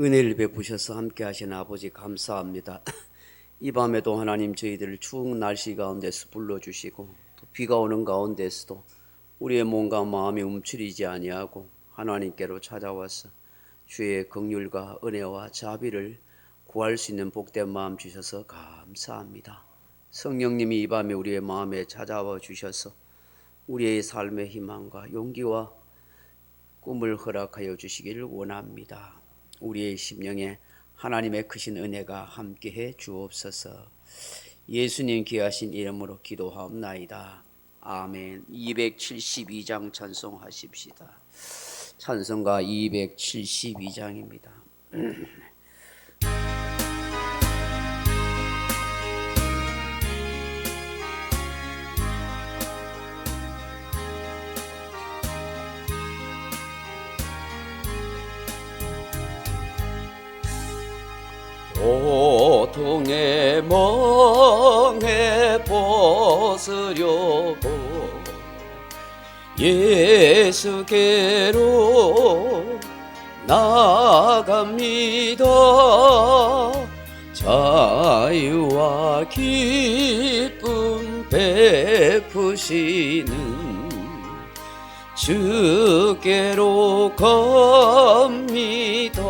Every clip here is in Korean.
은혜를 베푸셔서 함께 하신 아버지 감사합니다. 이 밤에도 하나님 저희들을 추운 날씨 가운데서 불러주시고 또 비가 오는 가운데서도 우리의 몸과 마음이 움츠리지 아니하고 하나님께로 찾아와서 주의 긍휼과 은혜와 자비를 구할 수 있는 복된 마음 주셔서 감사합니다. 성령님이 이 밤에 우리의 마음에 찾아와 주셔서 우리의 삶의 희망과 용기와 꿈을 허락하여 주시기를 원합니다. 우리의 심령에 하나님의 크신 은혜가 함께해 주옵소서. 예수님 귀하신 이름으로 기도하옵나이다. 아멘. 272장 찬송하십시다. 찬송가 272장입니다. 고통의 멍에 벗으려고 예수께로 나아갑니다. 자유와 기쁨 베푸시는 주께로 갑니다.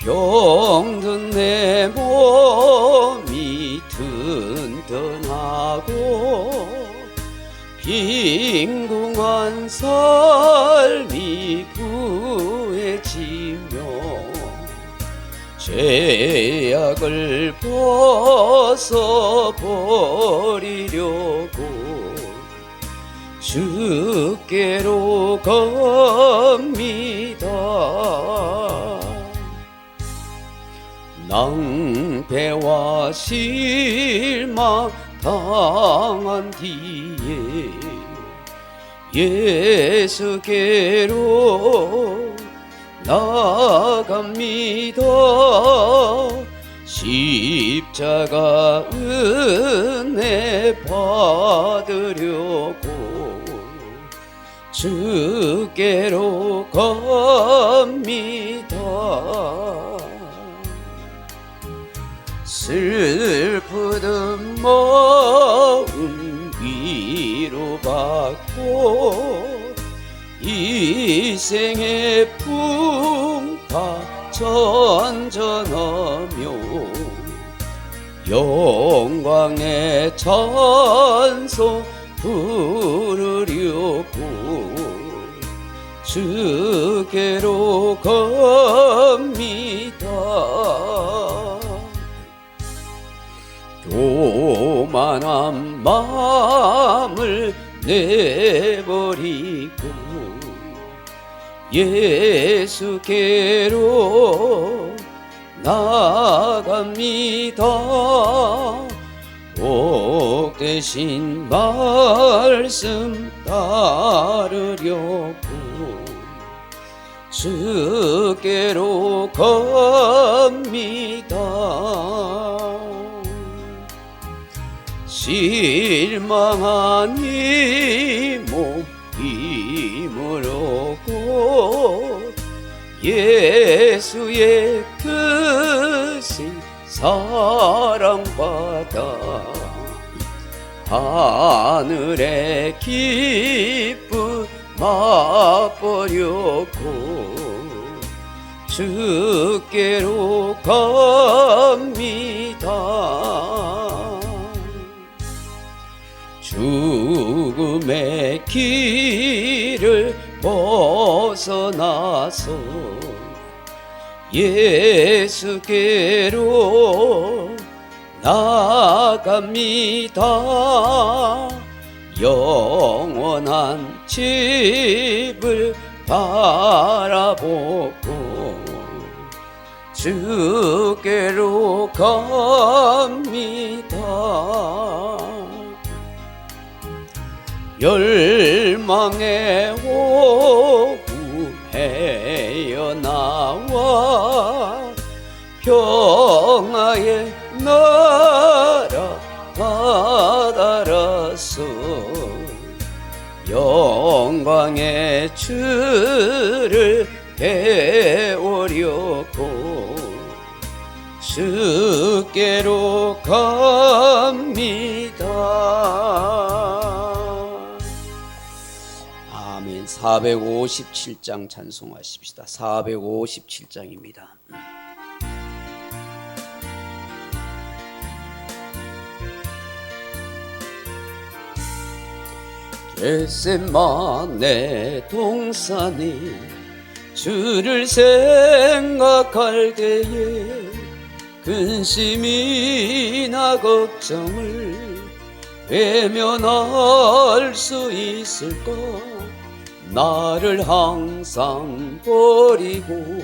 병든 내 몸이 튼튼하고 빈궁한 삶이 구해지며 죄악을 벗어버리려고 주께로 갑니다. 낭패와 실망 당한 뒤에 예수께로 나아갑니다. 십자가 은혜 받으려고 주께로 갑니다. 슬프던 마음 위로받고 이 생의 풍파 전전하며 영광의 찬송 부르려고 주께로 갑니다. 교만한 마음을 내버리고 예수께로 나아갑니다. 복되신 말씀 따르려고 주께로 갑니다. 실망한 이 몸 힘을 얻고 예수의 크신 사랑받아 하늘의 기쁨 맛보려고 주께로 갑니다. 죽음의 길을 벗어나서 예수께로 나아갑니다. 영원한 집을 바라보고 주께로 갑니다. 열망의 오후 헤어나와 평화의 나라 바다라서 영 영광의 주를 배우려고 주께로 갑니다. 아멘. 457장 찬송하십시다. 457장입니다. 겟세마네 동산에 주를 생각할 때에 근심이나 걱정을 외면할 수 있을까? 나를 항상 버리고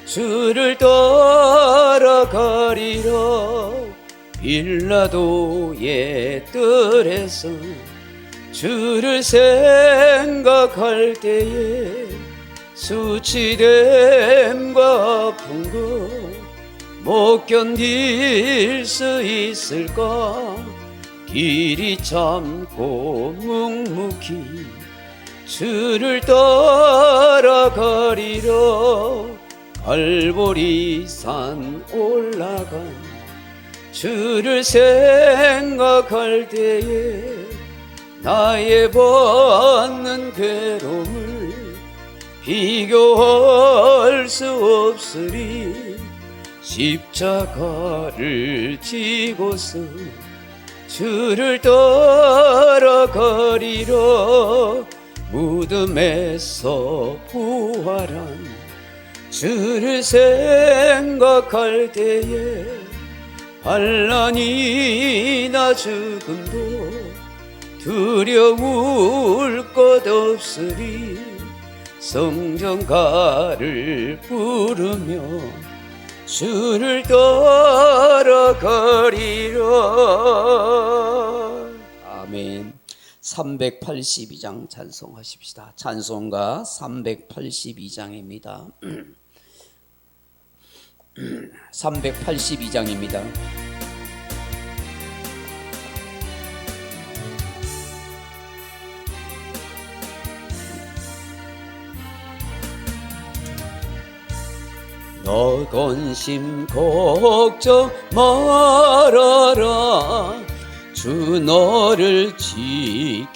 주를 따라가리라. 빌라도의 뜰에서 주를 생각할 때에 수치됨과 아픈 것 못 견딜 수 있을까? 길이 참고 묵묵히 주를 따라가리라. 갈보리산 올라간 주를 생각할 때에 나의 받는 괴로움을 비교할 수 없으리. 십자가를 지고서 주를 따라가리라. 무덤에서 부활한 주를 생각할 때에 환난이나 죽음도 두려울 것 없으리. 성전가를 부르며 주를 따라가리라. 아멘. 382장 찬송하십시다. 찬송가 382장입니다. 382장입니다. 너 근심 걱정 말아라. 주 너를 지키리.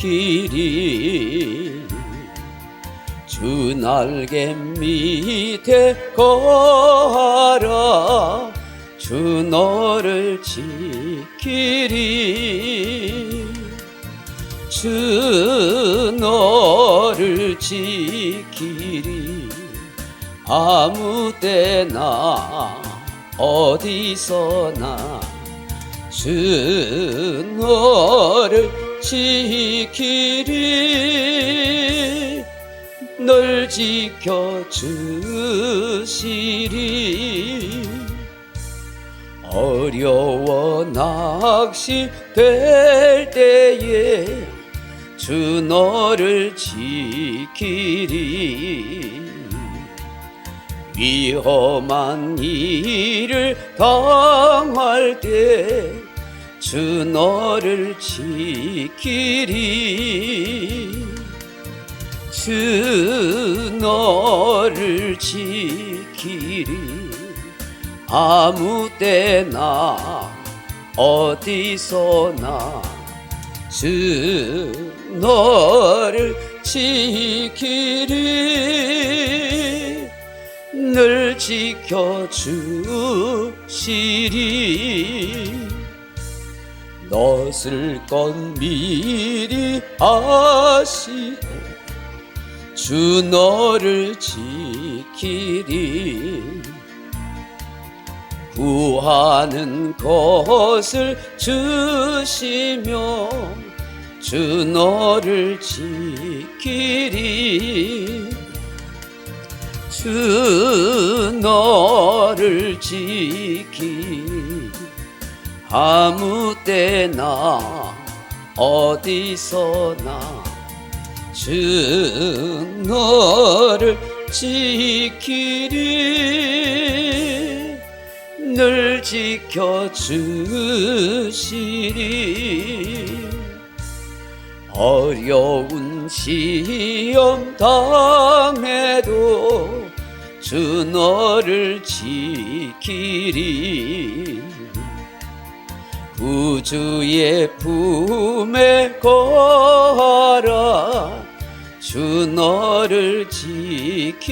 주 날개 밑에 거하라. 주 너를 지키리. 주 너를 지키리. 아무 때나 어디서나 주 너를 지키리. 널 지켜주시리. 어려워 낚시될 때에 주 너를 지키리. 위험한 일을 당할 때 주 너를 지키리. 주 너를 지키리. 아무 때나 어디서나 주 너를 지키리. 늘 지켜주시리. 너쓸 건 미리 아시고 주 너를 지키리. 구하는 것을 주시며 주 너를 지키리. 주 너를 지키리. 아무 때나 어디서나 주 너를 지키리. 늘 지켜주시리. 어려운 시험 당해도 주 너를 지키리. 구주의 품에 거하라. 주 너를 지키리.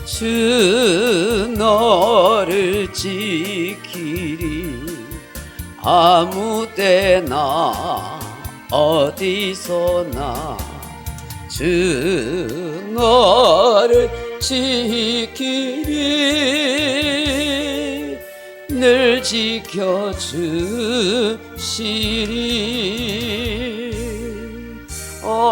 주 너를 지키리. 아무 때나 어디서나 주 너를 지키리. 늘 지켜주시리. 아멘.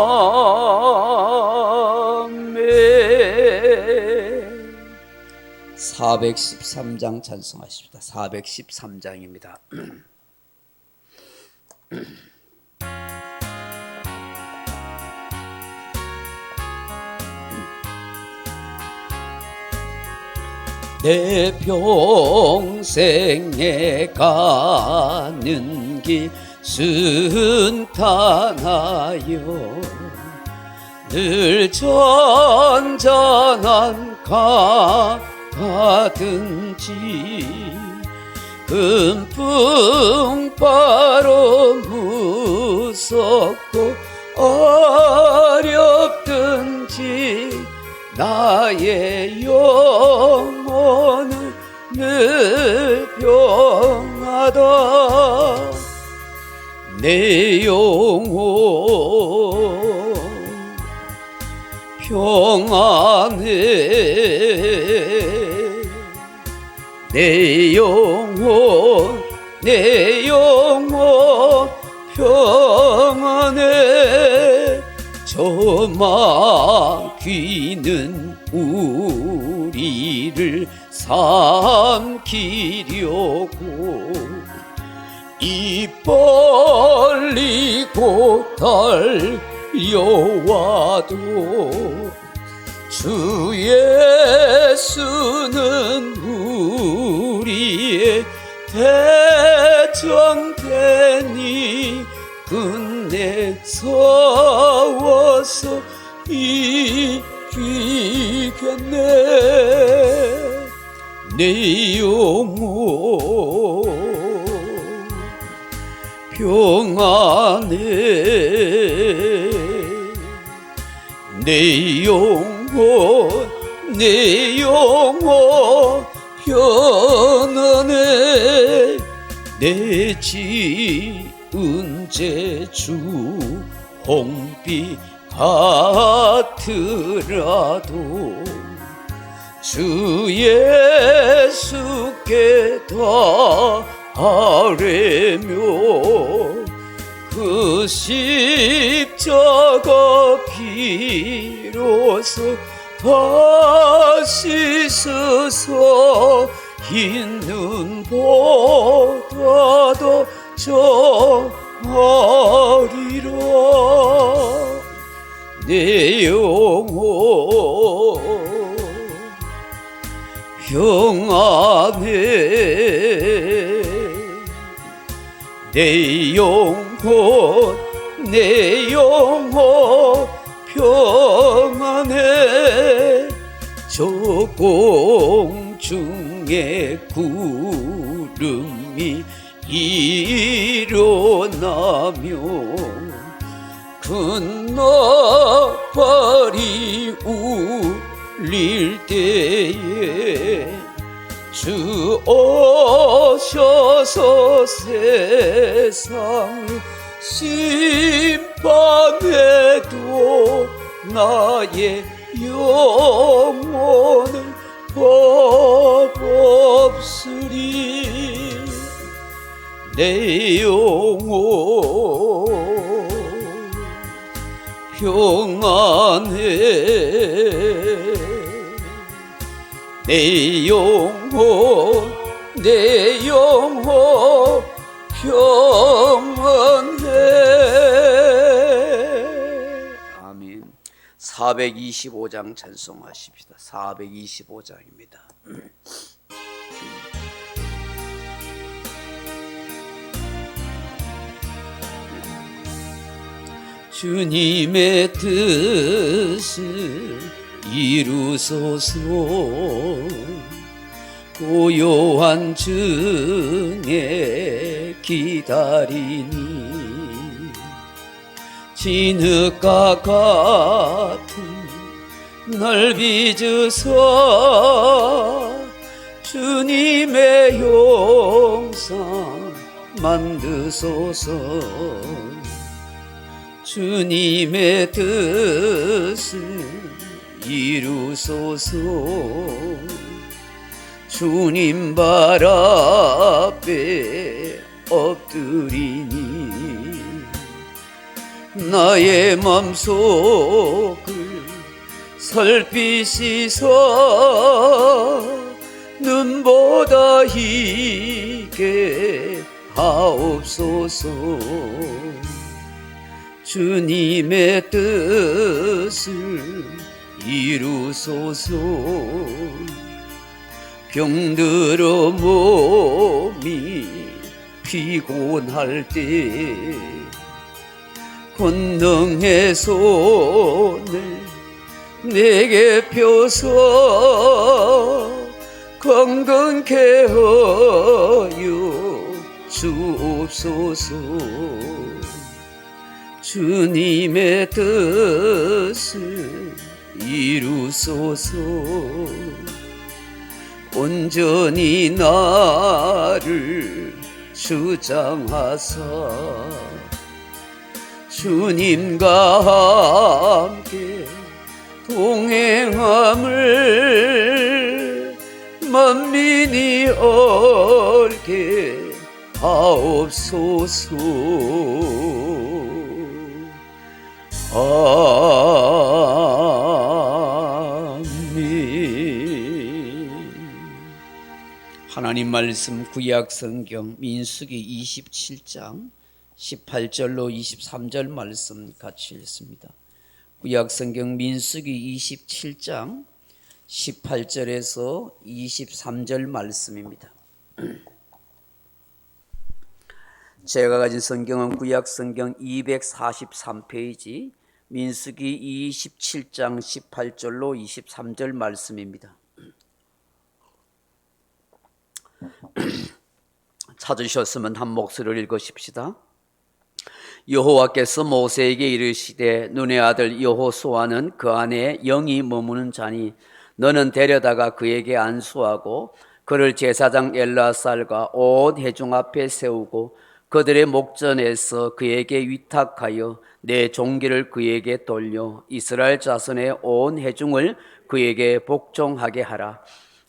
413장 찬송하십니다. 413장입니다. 내 평생에 가는 길 순탄하여 늘 전전한 가든지 금풍바로 무섭고 어렵든지 나의 영혼은 늘 평하다. 내 영혼 평안해. 내 영혼 평안해. 저 마귀는 우리를 삼키려고 입 벌리고 달려와도 주 예수는 우리의 대장되니 끝내 서워서 이기겠네. 내 영혼 평안해. 내 영혼 평안해. 내 지은 죄주 홍비 같으라도 주 예수께 아뢰며 그 십자가 피로써 다시 서서 흰 눈보다도 정하리라. 내 영혼 평안해. 내 영혼 평안해. 저 공중에 구름이 일어나며 큰 나팔이 울릴 때에 주 오셔서 세상을 심판해도 나의 영혼은 법 없으리. 내 영혼 평안해. 내 영혼 평안해. 아멘. 425장 찬송하십시다. 425장입니다. 주님의 뜻을 이루소서. 고요한 중에 기다리니 진흙과 같은 날 빚으사 주님의 형상 만드소서. 주님의 뜻을 이루소서. 주님 발 앞에 엎드리니 나의 맘속을 살피시사 눈보다 희게 하옵소서. 주님의 뜻을 이루소서. 병들어 몸이 피곤할 때 권능의 손을 내게 펴서 건강케 하여 주옵소서. 주님의 뜻을 이루소서. 온전히 나를 주장하사 주님과 함께 동행함을 만민이 알게 하옵소서. 하나님 말씀 구약 성경 민수기 27장 18절로 23절 말씀 같이 읽습니다. 구약 성경 민수기 27장 18절에서 23절 말씀입니다. 제가 가진 성경은 구약 성경 243페이지 민수기 27장 18절로 23절 말씀입니다. 찾으셨으면 한 목소리를 읽으십시다. 여호와께서 모세에게 이르시되 눈의 아들 여호수아는 그 안에 영이 머무는 자니 너는 데려다가 그에게 안수하고 그를 제사장 엘르아살과 온 회중 앞에 세우고 그들의 목전에서 그에게 위탁하여 내 종기를 그에게 돌려 이스라엘 자손의 온 회중을 그에게 복종하게 하라.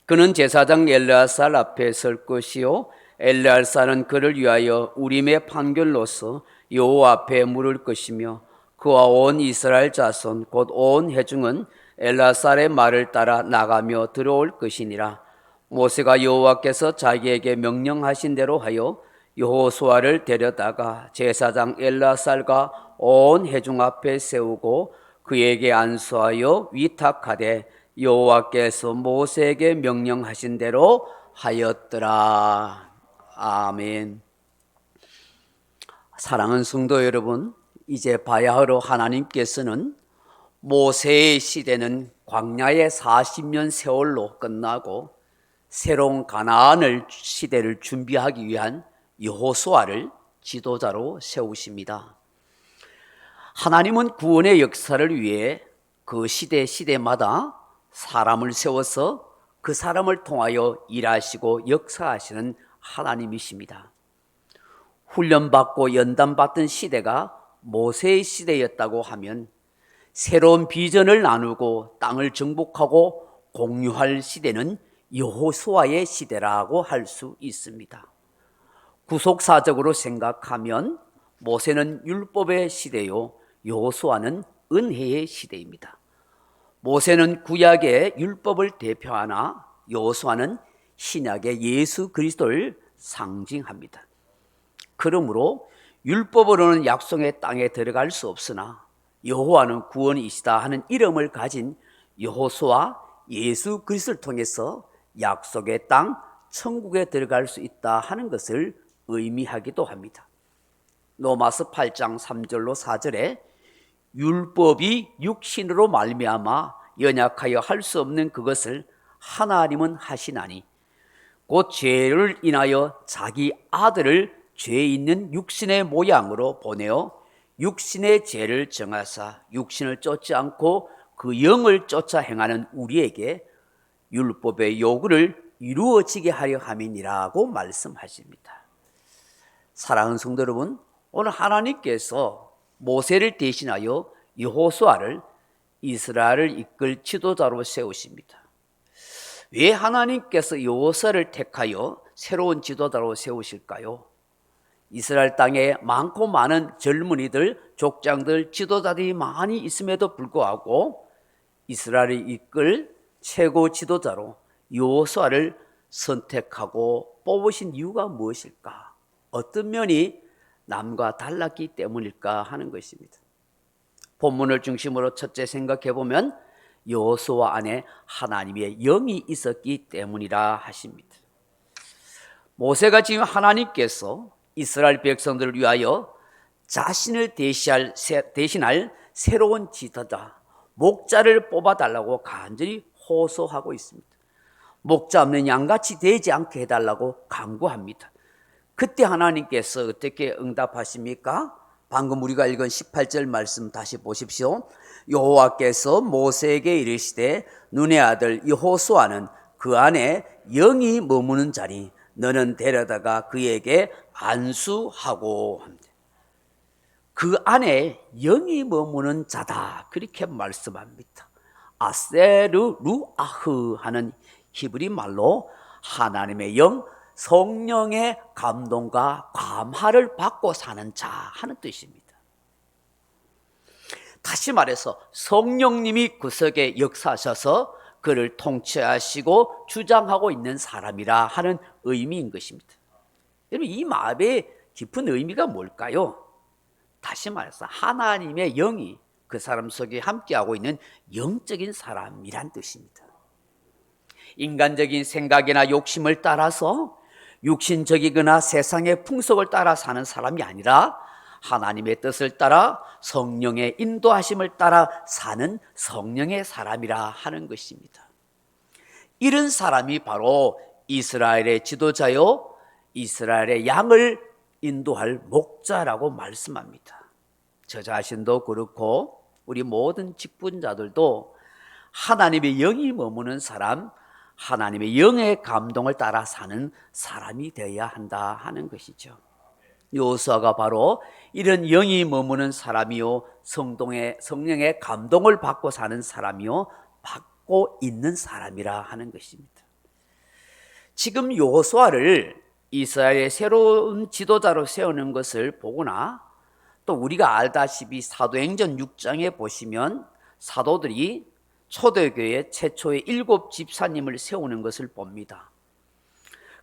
그는 제사장 엘르아살 앞에 설 것이요 엘르아살은 그를 위하여 우림의 판결로서 여호와 앞에 물을 것이며 그와 온 이스라엘 자손 곧 온 회중은 엘르아살의 말을 따라 나가며 들어올 것이니라. 모세가 여호와께서 자기에게 명령하신 대로 하여 여호수아를 데려다가 제사장 엘르아살과 온 회중 앞에 세우고 그에게 안수하여 위탁하되 여호와께서 모세에게 명령하신 대로 하였더라. 아멘. 사랑하는 성도 여러분, 이제 바야흐로 하나님께서는 모세의 시대는 광야의 40년 세월로 끝나고 새로운 가나안을 시대를 준비하기 위한 여호수아를 지도자로 세우십니다. 하나님은 구원의 역사를 위해 그 시대마다 사람을 세워서 그 사람을 통하여 일하시고 역사하시는 하나님이십니다. 훈련받고 연단받던 시대가 모세의 시대였다고 하면 새로운 비전을 나누고 땅을 정복하고 공유할 시대는 여호수아의 시대라고 할 수 있습니다. 구속사적으로 생각하면 모세는 율법의 시대요 여호수아는 은혜의 시대입니다. 모세는 구약의 율법을 대표하나 여호수아는 신약의 예수 그리스도를 상징합니다. 그러므로 율법으로는 약속의 땅에 들어갈 수 없으나 여호와는 구원이시다 하는 이름을 가진 여호수아 예수 그리스도를 통해서 약속의 땅 천국에 들어갈 수 있다 하는 것을 의미하기도 합니다. 로마서 8장 3절로 4절에 율법이 육신으로 말미암아 연약하여 할 수 없는 그것을 하나님은 하시나니 곧 죄를 인하여 자기 아들을 죄 있는 육신의 모양으로 보내어 육신의 죄를 정하사 육신을 쫓지 않고 그 영을 쫓아 행하는 우리에게 율법의 요구를 이루어지게 하려 함이니라고 말씀하십니다. 사랑하는 성도 여러분, 오늘 하나님께서 모세를 대신하여 여호수아를 이스라엘을 이끌 지도자로 세우십니다. 왜 하나님께서 여호수아를 택하여 새로운 지도자로 세우실까요? 이스라엘 땅에 많고 많은 젊은이들, 족장들, 지도자들이 많이 있음에도 불구하고 이스라엘을 이끌 최고 지도자로 여호수아를 선택하고 뽑으신 이유가 무엇일까? 어떤 면이 남과 달랐기 때문일까 하는 것입니다. 본문을 중심으로 첫째 생각해 보면 여호수아 안에 하나님의 영이 있었기 때문이라 하십니다. 모세가 지금 하나님께서 이스라엘 백성들을 위하여 자신을 대신할 새로운 지도자, 목자를 뽑아달라고 간절히 호소하고 있습니다. 목자 없는 양같이 되지 않게 해달라고 간구합니다. 그때 하나님께서 어떻게 응답하십니까? 방금 우리가 읽은 18절 말씀 다시 보십시오. 여호와께서 모세에게 이르시되 눈의 아들 여호수아는 그 안에 영이 머무는 자니 너는 데려다가 그에게 안수하고 합니다. 그 안에 영이 머무는 자다 그렇게 말씀합니다. 아세르루아흐 하는 히브리 말로 하나님의 영, 성령의 감동과 감화를 받고 사는 자 하는 뜻입니다. 다시 말해서 성령님이 구석에 역사하셔서 그를 통치하시고 주장하고 있는 사람이라 하는 의미인 것입니다. 여러분, 이 마음의 깊은 의미가 뭘까요? 다시 말해서 하나님의 영이 그 사람 속에 함께하고 있는 영적인 사람이란 뜻입니다. 인간적인 생각이나 욕심을 따라서 육신적이거나 세상의 풍속을 따라 사는 사람이 아니라 하나님의 뜻을 따라 성령의 인도하심을 따라 사는 성령의 사람이라 하는 것입니다. 이런 사람이 바로 이스라엘의 지도자요, 이스라엘의 양을 인도할 목자라고 말씀합니다. 저 자신도 그렇고 우리 모든 직분자들도 하나님의 영이 머무는 사람, 하나님의 영의 감동을 따라 사는 사람이 되어야 한다 하는 것이죠. 여호수아가 바로 이런 영이 머무는 사람이요, 성령의 감동을 받고 사는 사람이요, 받고 있는 사람이라 하는 것입니다. 지금 여호수아를 이스라엘의 새로운 지도자로 세우는 것을 보거나 또 우리가 알다시피 사도행전 6장에 보시면 사도들이 초대교회 최초의 7 집사님을 세우는 것을 봅니다.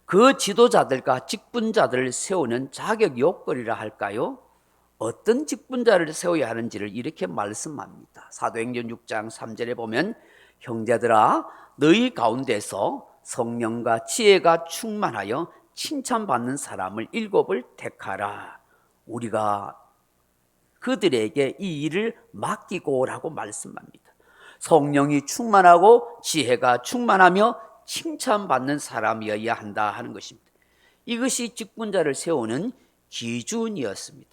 그 지도자들과 직분자들을 세우는 자격 요건이라 할까요? 어떤 직분자를 세워야 하는지를 이렇게 말씀합니다. 사도행전 6장 3절에 보면 형제들아 너희 가운데서 성령과 지혜가 충만하여 칭찬받는 사람을 7을 택하라. 우리가 그들에게 이 일을 맡기고라고 말씀합니다. 성령이 충만하고 지혜가 충만하며 칭찬받는 사람이어야 한다 하는 것입니다. 이것이 직분자를 세우는 기준이었습니다.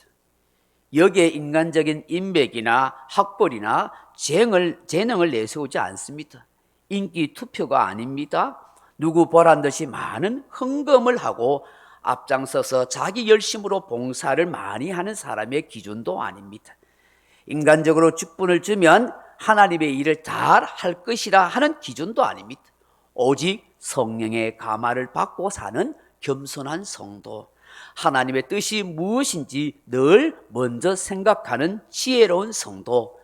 여기에 인간적인 인맥이나 학벌이나 재능을 내세우지 않습니다. 인기 투표가 아닙니다. 누구 보란 듯이 많은 헌금을 하고 앞장서서 자기 열심으로 봉사를 많이 하는 사람의 기준도 아닙니다. 인간적으로 직분을 주면 하나님의 일을 잘 할 것이라 하는 기준도 아닙니다. 오직 성령의 감화를 받고 사는 겸손한 성도, 하나님의 뜻이 무엇인지 늘 먼저 생각하는 지혜로운 성도,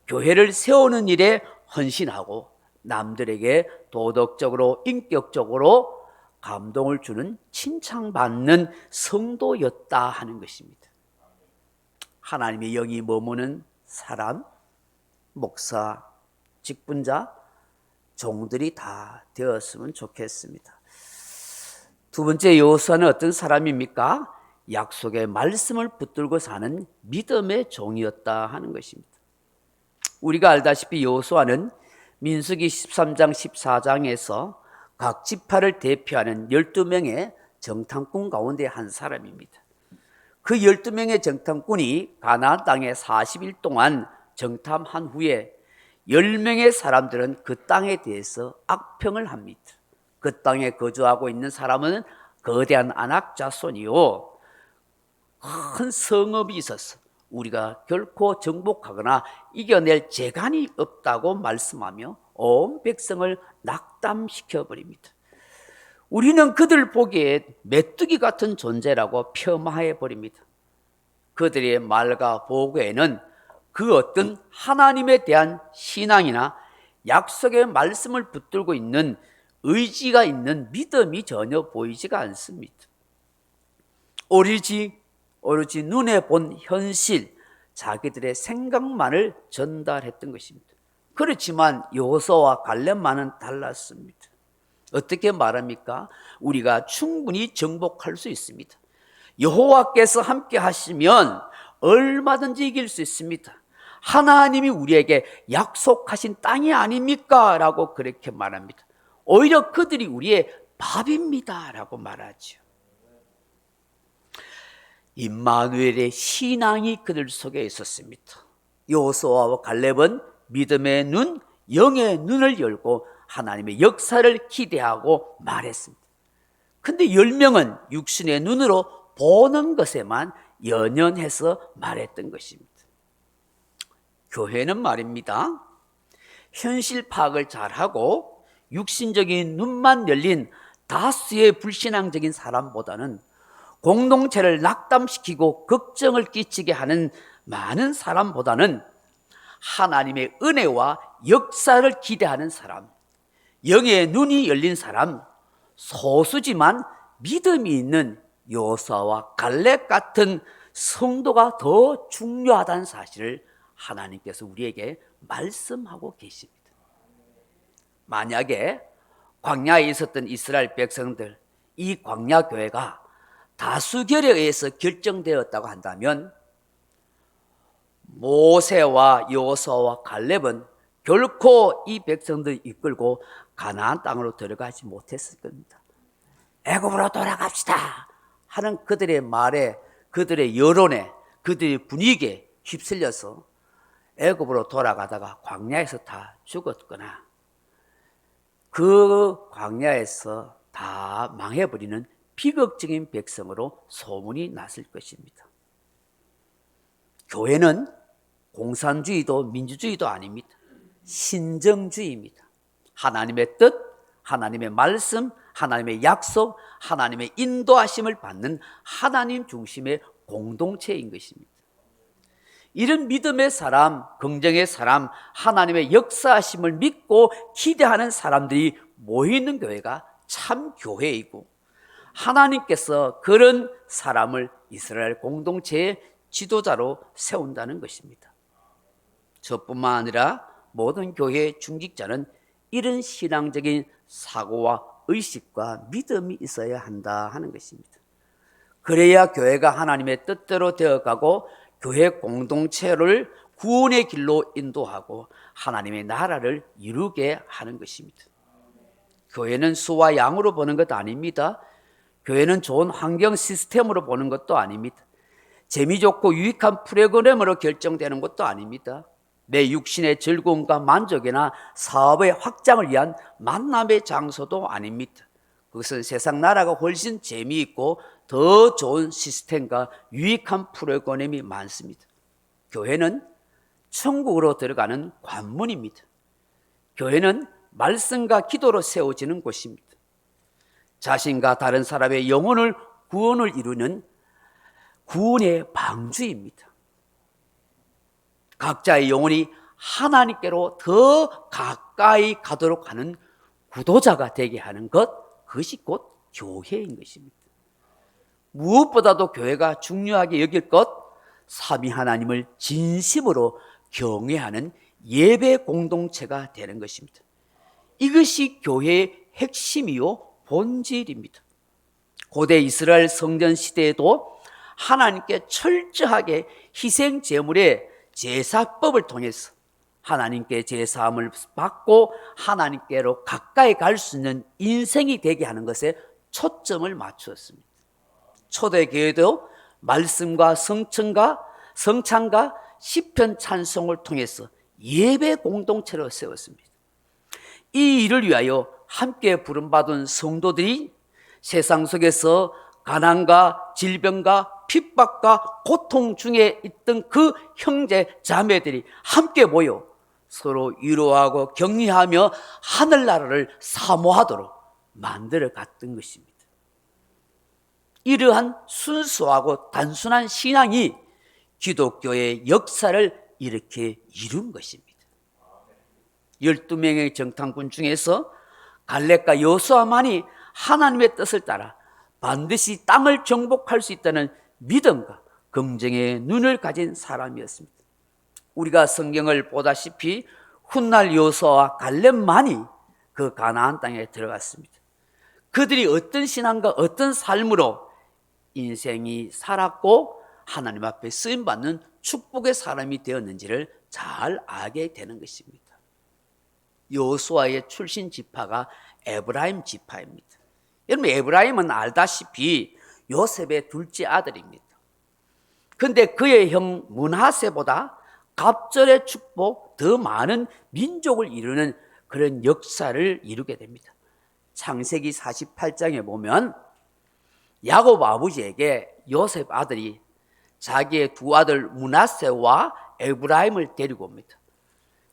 교회를 세우는 일에 헌신하고 남들에게 도덕적으로 인격적으로 감동을 주는 칭찬받는 성도였다 하는 것입니다. 하나님의 영이 머무는 사람, 목사, 직분자, 종들이 다 되었으면 좋겠습니다. 두 번째 여호수아는 어떤 사람입니까? 약속의 말씀을 붙들고 사는 믿음의 종이었다 하는 것입니다. 우리가 알다시피 여호수아는 민수기 13장 14장에서 각 지파를 대표하는 12명의 정탐꾼 가운데 한 사람입니다. 그 12명의 정탐꾼이 가나안 땅에 40일 동안 정탐한 후에 10명의 사람들은 그 땅에 대해서 악평을 합니다. 그 땅에 거주하고 있는 사람은 거대한 아낙 자손이요, 큰 성읍이 있어서 우리가 결코 정복하거나 이겨낼 재간이 없다고 말씀하며 온 백성을 낙담시켜 버립니다. 우리는 그들 보기에 메뚜기 같은 존재라고 폄하해 버립니다. 그들의 말과 보고에는 그 어떤 하나님에 대한 신앙이나 약속의 말씀을 붙들고 있는 의지가 있는 믿음이 전혀 보이지가 않습니다. 오로지 눈에 본 현실, 자기들의 생각만을 전달했던 것입니다. 그렇지만 여호수아와 갈렙만은 달랐습니다. 어떻게 말합니까? 우리가 충분히 정복할 수 있습니다. 여호와께서 함께 하시면 얼마든지 이길 수 있습니다. 하나님이 우리에게 약속하신 땅이 아닙니까? 라고 그렇게 말합니다. 오히려 그들이 우리의 밥입니다 라고 말하죠. 임마누엘의 신앙이 그들 속에 있었습니다. 여호수아와 갈렙은 믿음의 눈, 영의 눈을 열고 하나님의 역사를 기대하고 말했습니다. 근데 10명은 육신의 눈으로 보는 것에만 연연해서 말했던 것입니다. 교회는 말입니다, 현실 파악을 잘하고 육신적인 눈만 열린 다수의 불신앙적인 사람보다는 공동체를 낙담시키고 걱정을 끼치게 하는 많은 사람보다는 하나님의 은혜와 역사를 기대하는 사람, 영의 눈이 열린 사람, 소수지만 믿음이 있는 여호수아와 갈렙 같은 성도가 더 중요하다는 사실을 하나님께서 우리에게 말씀하고 계십니다. 만약에 광야에 있었던 이스라엘 백성들, 이 광야 교회가 다수결에 의해서 결정되었다고 한다면 모세와 여호수아와 갈렙은 결코 이 백성들을 이끌고 가나안 땅으로 들어가지 못했을 겁니다. 애굽으로 돌아갑시다 하는 그들의 말에, 그들의 여론에, 그들의 분위기에 휩쓸려서 애굽으로 돌아가다가 광야에서 다 죽었거나 그 광야에서 다 망해버리는 비극적인 백성으로 소문이 났을 것입니다. 교회는 공산주의도 민주주의도 아닙니다. 신정주의입니다. 하나님의 뜻, 하나님의 말씀, 하나님의 약속, 하나님의 인도하심을 받는 하나님 중심의 공동체인 것입니다. 이런 믿음의 사람, 긍정의 사람, 하나님의 역사하심을 믿고 기대하는 사람들이 모이는 교회가 참 교회이고, 하나님께서 그런 사람을 이스라엘 공동체의 지도자로 세운다는 것입니다. 저뿐만 아니라 모든 교회의 중직자는 이런 신앙적인 사고와 의식과 믿음이 있어야 한다 하는 것입니다. 그래야 교회가 하나님의 뜻대로 되어가고 교회 공동체를 구원의 길로 인도하고 하나님의 나라를 이루게 하는 것입니다. 교회는 수와 양으로 보는 것 아닙니다. 교회는 좋은 환경 시스템으로 보는 것도 아닙니다. 재미좋고 유익한 프로그램으로 결정되는 것도 아닙니다. 내 육신의 즐거움과 만족이나 사업의 확장을 위한 만남의 장소도 아닙니다. 그것은 세상 나라가 훨씬 재미있고 더 좋은 시스템과 유익한 프로그램이 많습니다. 교회는 천국으로 들어가는 관문입니다. 교회는 말씀과 기도로 세워지는 곳입니다. 자신과 다른 사람의 영혼을 구원을 이루는 구원의 방주입니다. 각자의 영혼이 하나님께로 더 가까이 가도록 하는 구도자가 되게 하는 것, 그것이 곧 교회인 것입니다. 무엇보다도 교회가 중요하게 여길 것, 삼위 하나님을 진심으로 경외하는 예배 공동체가 되는 것입니다. 이것이 교회의 핵심이요 본질입니다. 고대 이스라엘 성전 시대에도 하나님께 철저하게 희생 제물의 제사법을 통해서 하나님께 제사함을 받고 하나님께로 가까이 갈 수 있는 인생이 되게 하는 것에 초점을 맞추었습니다. 초대교회도 말씀과 성찬과 시편 찬송을 통해서 예배 공동체로 세웠습니다. 이 일을 위하여 함께 부름받은 성도들이 세상 속에서 가난과 질병과 핍박과 고통 중에 있던 그 형제 자매들이 함께 모여 서로 위로하고 격려하며 하늘나라를 사모하도록 만들어 갔던 것입니다. 이러한 순수하고 단순한 신앙이 기독교의 역사를 이렇게 이룬 것입니다. 12명의 정탐꾼 중에서 갈렙과 여호수아만이 하나님의 뜻을 따라 반드시 땅을 정복할 수 있다는 믿음과 긍정의 눈을 가진 사람이었습니다. 우리가 성경을 보다시피 훗날 여호수아와 갈렙만이 그 가나안 땅에 들어갔습니다. 그들이 어떤 신앙과 어떤 삶으로 인생이 살았고 하나님 앞에 쓰임받는 축복의 사람이 되었는지를 잘 알게 되는 것입니다. 여호수아의 출신 지파가 에브라임 지파입니다. 여러분, 에브라임은 알다시피 요셉의 둘째 아들입니다. 그런데 그의 형 므낫세보다 갑절의 축복, 더 많은 민족을 이루는 그런 역사를 이루게 됩니다. 창세기 48장에 보면 야곱 아버지에게 요셉 아들이 자기의 두 아들 므낫세와 에브라임을 데리고 옵니다.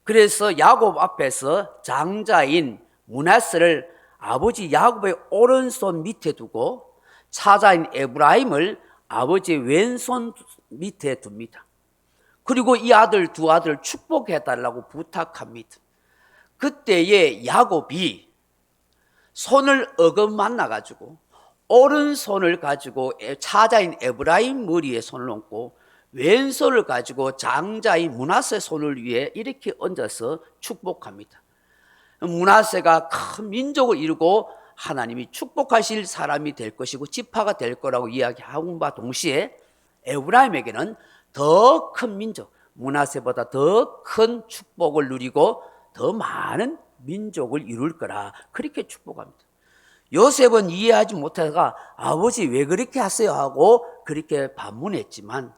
그래서 야곱 앞에서 장자인 므낫세를 아버지 야곱의 오른손 밑에 두고 차자인 에브라임을 아버지 왼손 밑에 둡니다. 그리고 이 두 아들 축복해달라고 부탁합니다. 그때에 야곱이 손을 어긋만나가지고 오른손을 가지고 차자인 에브라임 머리에 손을 얹고 왼손을 가지고 장자인 므낫세 손을 위에 이렇게 얹어서 축복합니다. 므낫세가 큰 민족을 이루고 하나님이 축복하실 사람이 될 것이고 지파가 될 거라고 이야기함과 동시에 에브라임에게는 더 큰 민족, 므낫세보다 더 큰 축복을 누리고 더 많은 민족을 이룰 거라 그렇게 축복합니다. 요셉은 이해하지 못하다가 아버지 왜 그렇게 하세요 하고 그렇게 반문했지만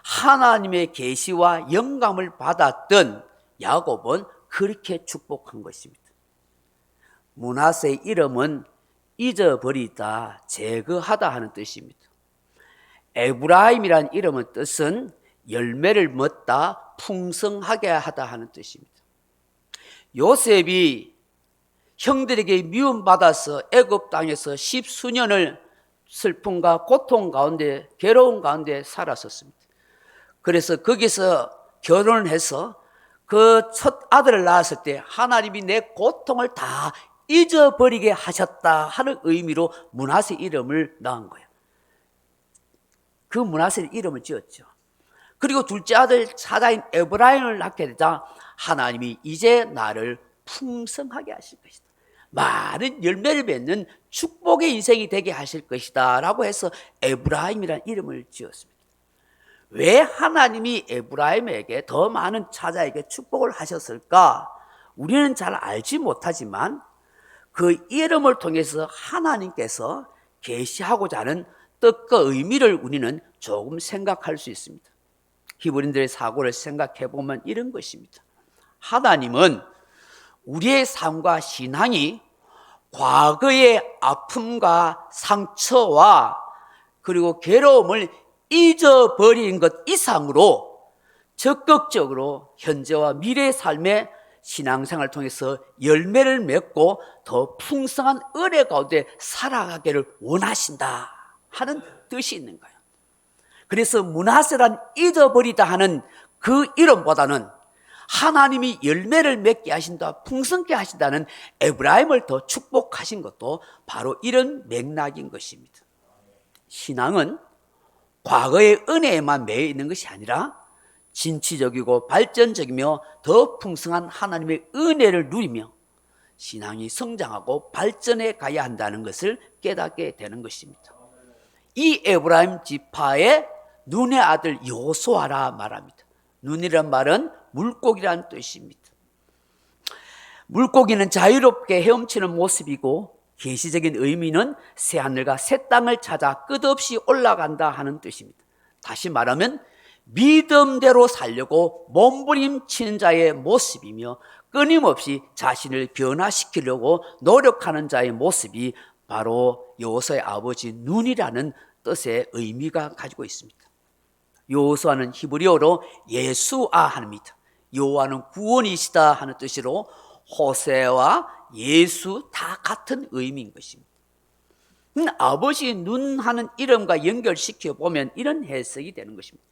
하나님의 계시와 영감을 받았던 야곱은 그렇게 축복한 것입니다. 므낫세의 이름은 잊어버리다, 제거하다 하는 뜻입니다. 에브라임이란 이름의 뜻은 열매를 맺다, 풍성하게 하다 하는 뜻입니다. 요셉이 형들에게 미움받아서 애굽 땅에서 10수년을 슬픔과 고통 가운데, 괴로움 가운데 살았었습니다. 그래서 거기서 결혼을 해서 그 첫 아들을 낳았을 때 하나님이 내 고통을 다 잊어버리게 하셨다 하는 의미로 므낫세 이름을 낳은 거예요. 그 므낫세 이름을 지었죠. 그리고 둘째 아들 차자인 에브라임을 낳게 되자 하나님이 이제 나를 풍성하게 하실 것이다, 많은 열매를 맺는 축복의 인생이 되게 하실 것이다 라고 해서 에브라임이라는 이름을 지었습니다. 왜 하나님이 에브라임에게 더 많은 차자에게 축복을 하셨을까? 우리는 잘 알지 못하지만 그 이름을 통해서 하나님께서 계시하고자 하는 뜻과 의미를 우리는 조금 생각할 수 있습니다. 히브리인들의 사고를 생각해 보면 이런 것입니다. 하나님은 우리의 삶과 신앙이 과거의 아픔과 상처와 그리고 괴로움을 잊어버린 것 이상으로 적극적으로 현재와 미래의 삶의 신앙생활을 통해서 열매를 맺고 더 풍성한 은혜 가운데 살아가기를 원하신다 하는 뜻이 있는 거예요. 그래서 므낫세란 잊어버리다 하는 그 이름보다는 하나님이 열매를 맺게 하신다, 풍성케 하신다는 에브라임을 더 축복하신 것도 바로 이런 맥락인 것입니다. 신앙은 과거의 은혜에만 매여 있는 것이 아니라 진취적이고 발전적이며 더 풍성한 하나님의 은혜를 누리며 신앙이 성장하고 발전해 가야 한다는 것을 깨닫게 되는 것입니다. 이 에브라임 지파의 눈의 아들 여호수아라 말합니다. 눈이란 말은 물고기라는 뜻입니다. 물고기는 자유롭게 헤엄치는 모습이고 계시적인 의미는 새하늘과 새 땅을 찾아 끝없이 올라간다 하는 뜻입니다. 다시 말하면 믿음대로 살려고 몸부림치는 자의 모습이며 끊임없이 자신을 변화시키려고 노력하는 자의 모습이 바로 여호수아의 아버지 눈이라는 뜻의 의미가 가지고 있습니다. 여호수아는 히브리어로 예수아 합니다. 여호와는 구원이시다 하는 뜻으로 호세와 예수 다 같은 의미인 것입니다. 아버지 눈 하는 이름과 연결시켜 보면 이런 해석이 되는 것입니다.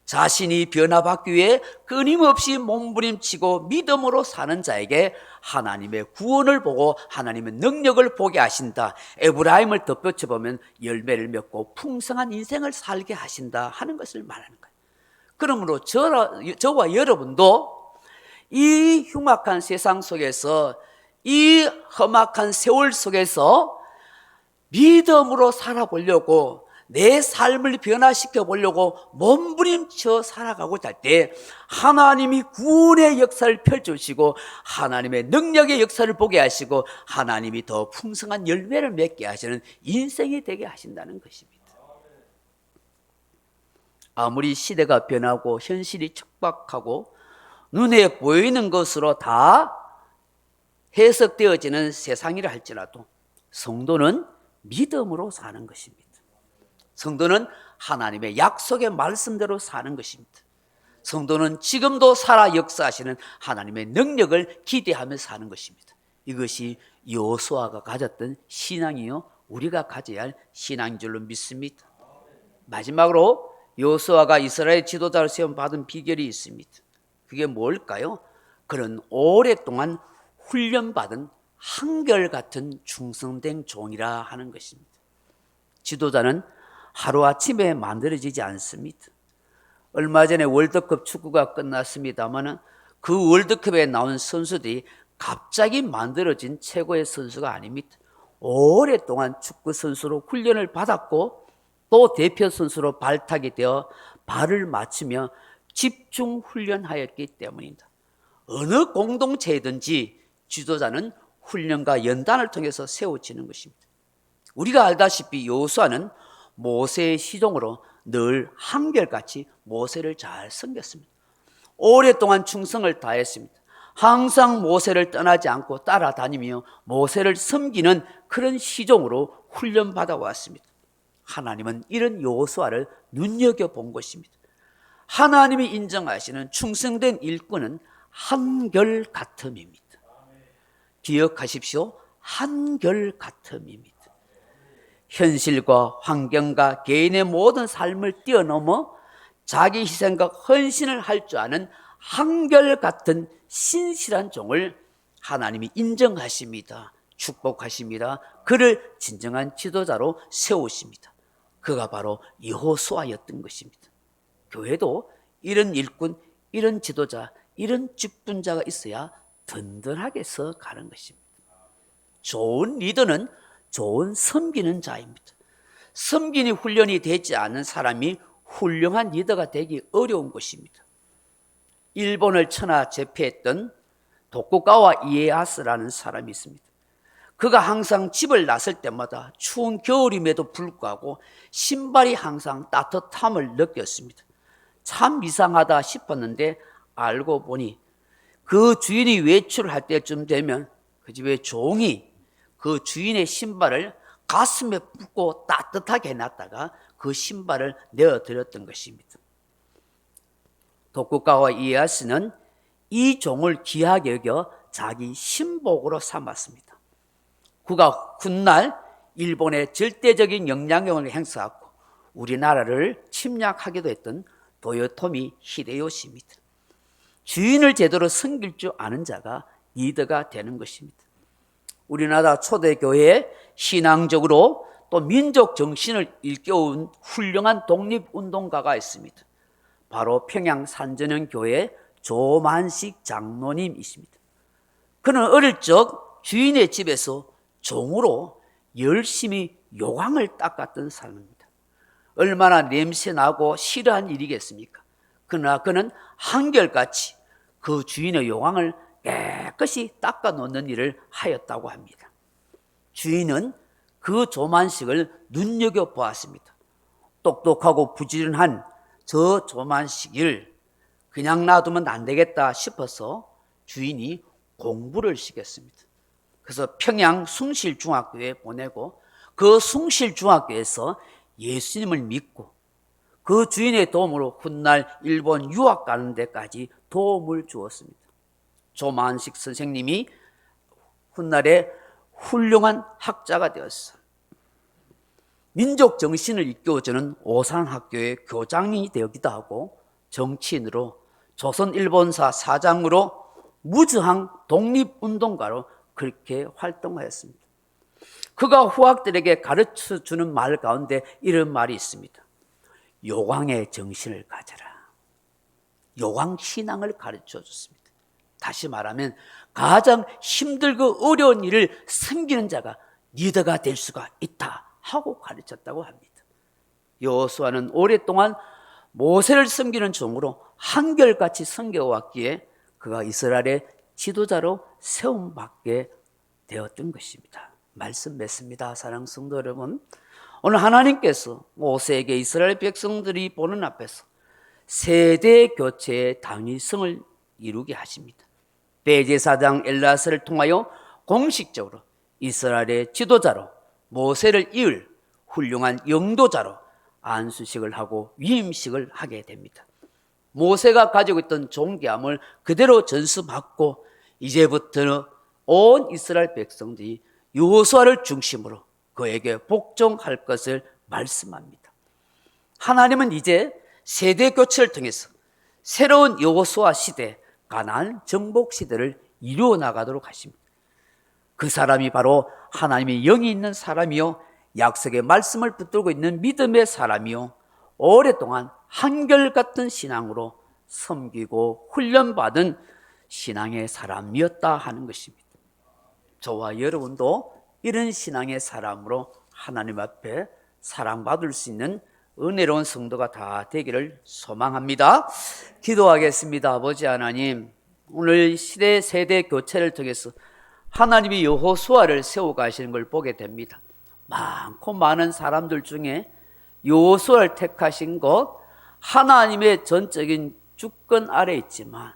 자신이 변화받기 위해 끊임없이 몸부림치고 믿음으로 사는 자에게 하나님의 구원을 보고 하나님의 능력을 보게 하신다. 에브라임을 덧붙여 보면 열매를 맺고 풍성한 인생을 살게 하신다 하는 것을 말하는 거예요. 그러므로 저와 여러분도 이 흉악한 세상 속에서, 이 험악한 세월 속에서 믿음으로 살아보려고, 내 삶을 변화시켜 보려고 몸부림쳐 살아가고자 할 때 하나님이 구원의 역사를 펼쳐주시고 하나님의 능력의 역사를 보게 하시고 하나님이 더 풍성한 열매를 맺게 하시는 인생이 되게 하신다는 것입니다. 아무리 시대가 변하고 현실이 척박하고 눈에 보이는 것으로 다 해석되어지는 세상이라 할지라도 성도는 믿음으로 사는 것입니다. 성도는 하나님의 약속의 말씀대로 사는 것입니다. 성도는 지금도 살아 역사하시는 하나님의 능력을 기대하며 사는 것입니다. 이것이 여호수아가 가졌던 신앙이요, 우리가 가져야 할 신앙인 줄로 믿습니다. 마지막으로 여호수아가 이스라엘 지도자를 세움 받은 비결이 있습니다. 그게 뭘까요? 그런 오랫동안 훈련받은 한결같은 충성된 종이라 하는 것입니다. 지도자는 하루아침에 만들어지지 않습니다. 얼마 전에 월드컵 축구가 끝났습니다만 그 월드컵에 나온 선수들이 갑자기 만들어진 최고의 선수가 아닙니다. 오랫동안 축구 선수로 훈련을 받았고 또 대표 선수로 발탁이 되어 발을 맞추며 집중 훈련하였기 때문입니다. 어느 공동체이든지 지도자는 훈련과 연단을 통해서 세워지는 것입니다. 우리가 알다시피 여호수아는 모세의 시종으로 늘 한결같이 모세를 잘 섬겼습니다. 오랫동안 충성을 다했습니다. 항상 모세를 떠나지 않고 따라다니며 모세를 섬기는 그런 시종으로 훈련받아 왔습니다. 하나님은 이런 여호수아를 눈여겨본 것입니다. 하나님이 인정하시는 충성된 일꾼은 한결같음입니다. 기억하십시오. 한결같음입니다. 현실과 환경과 개인의 모든 삶을 뛰어넘어 자기 희생과 헌신을 할 줄 아는 한결같은 신실한 종을 하나님이 인정하십니다. 축복하십니다. 그를 진정한 지도자로 세우십니다. 그가 바로 여호수아였던 것입니다. 교회도 이런 일꾼, 이런 지도자, 이런 직분자가 있어야 든든하게 서가는 것입니다. 좋은 리더는 좋은 섬기는 자입니다. 섬기니 훈련이 되지 않은 사람이 훌륭한 리더가 되기 어려운 것입니다. 일본을 천하 제패했던 도쿠가와 이에야스라는 사람이 있습니다. 그가 항상 집을 나설 때마다 추운 겨울임에도 불구하고 신발이 항상 따뜻함을 느꼈습니다. 참 이상하다 싶었는데 알고 보니 그 주인이 외출할 때쯤 되면 그 집의 종이 그 주인의 신발을 가슴에 붓고 따뜻하게 해놨다가 그 신발을 내어드렸던 것입니다. 도쿠가와 이에야스는 이 종을 귀하게 여겨 자기 신복으로 삼았습니다. 그가 훗날 일본의 절대적인 영향력을 행사하고 우리나라를 침략하기도 했던 도요토미 히데요시입니다. 주인을 제대로 섬길 줄 아는 자가 리더가 되는 것입니다. 우리나라 초대교회에 신앙적으로 또 민족 정신을 일깨운 훌륭한 독립운동가가 있습니다. 바로 평양 산전형교회 조만식 장로님이십니다. 그는 어릴 적 주인의 집에서 종으로 열심히 요강을 닦았던 사람입니다. 얼마나 냄새나고 싫어한 일이겠습니까? 그러나 그는 한결같이 그 주인의 요강을 깨끗이 닦아 놓는 일을 하였다고 합니다. 주인은 그 조만식을 눈여겨보았습니다. 똑똑하고 부지런한 저 조만식을 그냥 놔두면 안 되겠다 싶어서 주인이 공부를 시켰습니다. 그래서 평양 숭실중학교에 보내고 그 숭실중학교에서 예수님을 믿고 그 주인의 도움으로 훗날 일본 유학 가는 데까지 도움을 주었습니다. 조만식 선생님이 훗날에 훌륭한 학자가 되었어. 민족 정신을 일깨워주는 오산학교의 교장이 되기도 하고 정치인으로 조선일본사 사장으로 무저항 독립운동가로 그렇게 활동하였습니다. 그가 후학들에게 가르쳐주는 말 가운데 이런 말이 있습니다. 요광의 정신을 가져라. 요광신앙을 가르쳐줬습니다. 다시 말하면 가장 힘들고 어려운 일을 섬기는 자가 리더가 될 수가 있다 하고 가르쳤다고 합니다. 여호수아는 오랫동안 모세를 섬기는 종으로 한결같이 섬겨왔기에 그가 이스라엘의 지도자로 세움받게 되었던 것입니다. 말씀 맺습니다. 사랑하는 성도 여러분, 오늘 하나님께서 모세에게 이스라엘 백성들이 보는 앞에서 세대 교체의 당위성을 이루게 하십니다. 대제사장 엘라사를 통하여 공식적으로 이스라엘의 지도자로 모세를 이을 훌륭한 영도자로 안수식을 하고 위임식을 하게 됩니다. 모세가 가지고 있던 존귀함을 그대로 전수받고 이제부터는 온 이스라엘 백성들이 여호수아를 중심으로 그에게 복종할 것을 말씀합니다. 하나님은 이제 세대 교체를 통해서 새로운 여호수아 시대, 가나안 정복 시대를 이루어 나가도록 하십니다. 그 사람이 바로 하나님의 영이 있는 사람이요, 약속의 말씀을 붙들고 있는 믿음의 사람이요, 오랫동안 한결같은 신앙으로 섬기고 훈련받은 신앙의 사람이었다 하는 것입니다. 저와 여러분도 이런 신앙의 사람으로 하나님 앞에 사랑받을 수 있는 은혜로운 성도가 다 되기를 소망합니다. 기도하겠습니다. 아버지 하나님, 오늘 시대 세대 교체를 통해서 하나님이 여호수아를 세워가시는 걸 보게 됩니다. 많고 많은 사람들 중에 여호수아를 택하신 것, 하나님의 전적인 주권 아래 있지만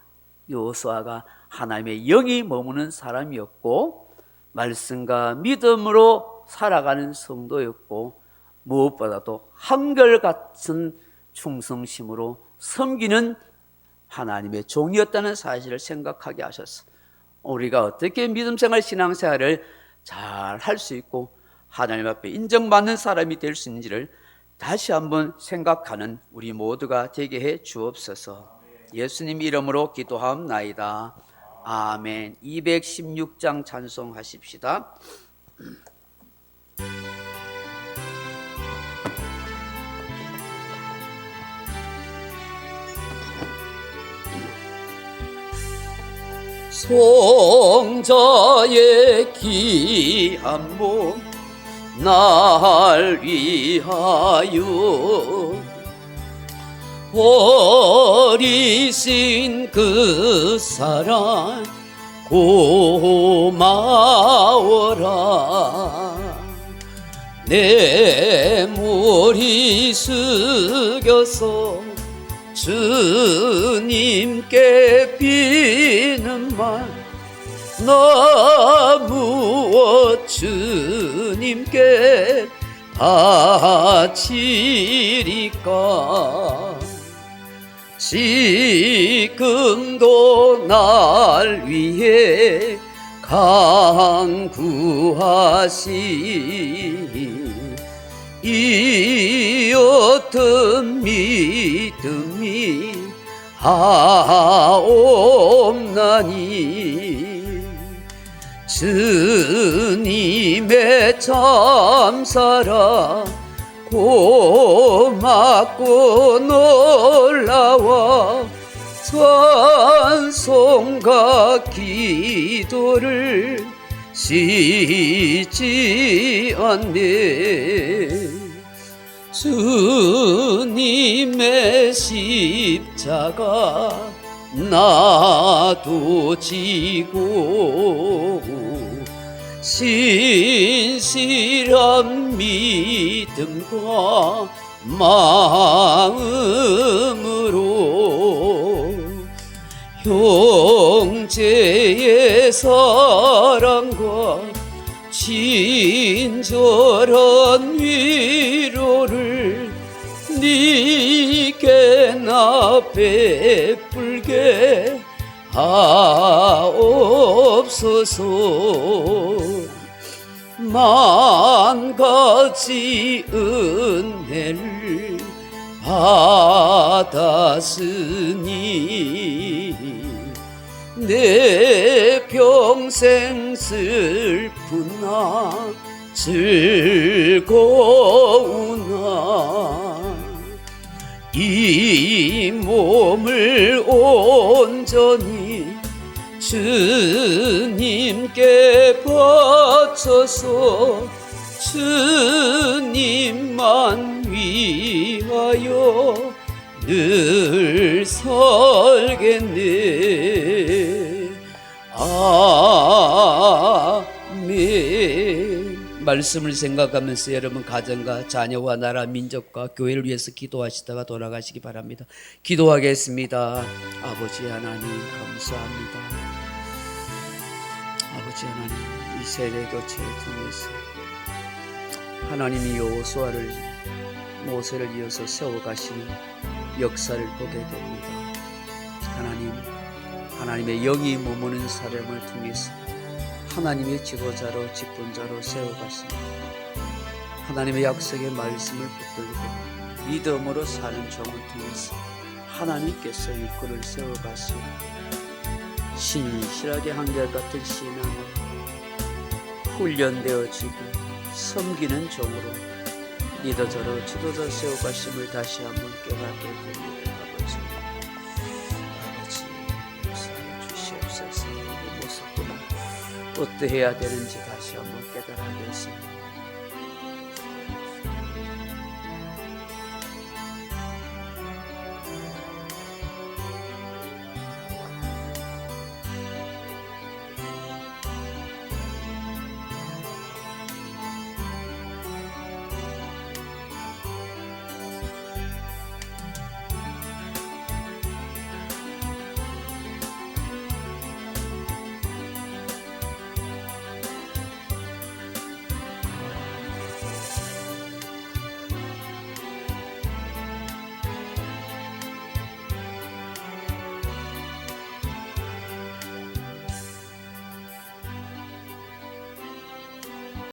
여호수아가 하나님의 영이 머무는 사람이었고 말씀과 믿음으로 살아가는 성도였고 무엇보다도 한결같은 충성심으로 섬기는 하나님의 종이었다는 사실을 생각하게 하셔서 우리가 어떻게 믿음생활 신앙생활을 잘 할 수 있고 하나님 앞에 인정받는 사람이 될 수 있는지를 다시 한번 생각하는 우리 모두가 되게 해 주옵소서. 예수님 이름으로 기도하옵나이다. 아멘. 216장 찬송하십시다. 성자의 귀한 몸 날 위하여 버리신 그 사랑 고마워라. 내 머리 숙여서 주님께 비는 말, 나 무엇 주님께 바치리까. 지금도 날 위해 강구하시 이 어떤 믿음이 하옵나니. 주님의 참사랑 고맙고 놀라워 찬송과 기도를 쉬지 않네. 주님의 십자가 놔두지고 신실한 믿음과 마음으로 형제의 사랑과 친절한 위로를 네게 나 베풀게 하옵소서. 만 가지 은혜를 받았으니 내 평생 슬프나 즐거우나 이 몸을 온전히 주님께 바쳐서 주님만 위하여 늘 살겠네. 아멘. 말씀을 생각하면서 여러분 가정과 자녀와 나라 민족과 교회를 위해서 기도하시다가 돌아가시기 바랍니다. 기도하겠습니다. 아버지 하나님 감사합니다. 아버지 하나님, 이 세대 교체를 통해서 하나님이 여호수아를 모세를 이어서 세워가시는 역사를 보게 됩니다. 하나님의 영이 머무는 사람을 통해서 하나님의 지도자로 직분자로 세워가시고 하나님의 약속의 말씀을 붙들고 믿음으로 사는 종을 통해서 하나님께서 일꾼을 세워가시고 신실하게 한결같은 신앙으로 훈련되어지고 섬기는 종으로 리더자로 지도자 세워가심을 다시 한번 깨닫게 됩니다. 아버지 역사해 주시옵소서. 이 모습들은 어떠해야 되는지 다